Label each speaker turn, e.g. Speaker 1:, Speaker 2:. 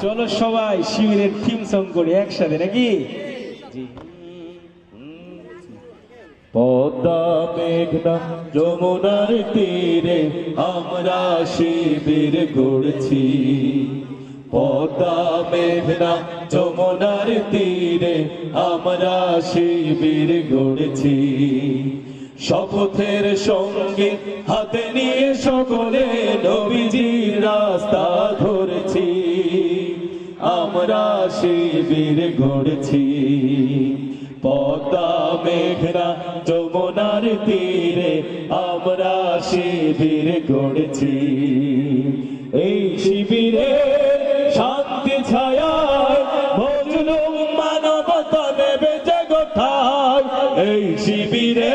Speaker 1: চলো সবাই শিবিরের থিম সং করি একসাথে নাকি?
Speaker 2: পদ্মা মেঘনা যমুনার তীরে আমরা শিবির গড়ছি। পদ্মা মেঘনা যমুনার তীরে আমরা শিবির গড়ছি। শপথের সঙ্গে হাতে নিয়ে সকলে নবীজির রাস্তা ধরেছি। আমরা শিবির গড়ছি। পদ্মা মেঘনা যমুনার তীরে আমরা শিবির গড়ছি। এই শিবিরে শান্তি ছায়ায় মজলুম মানবতা নেবে জগতায়। এই শিবিরে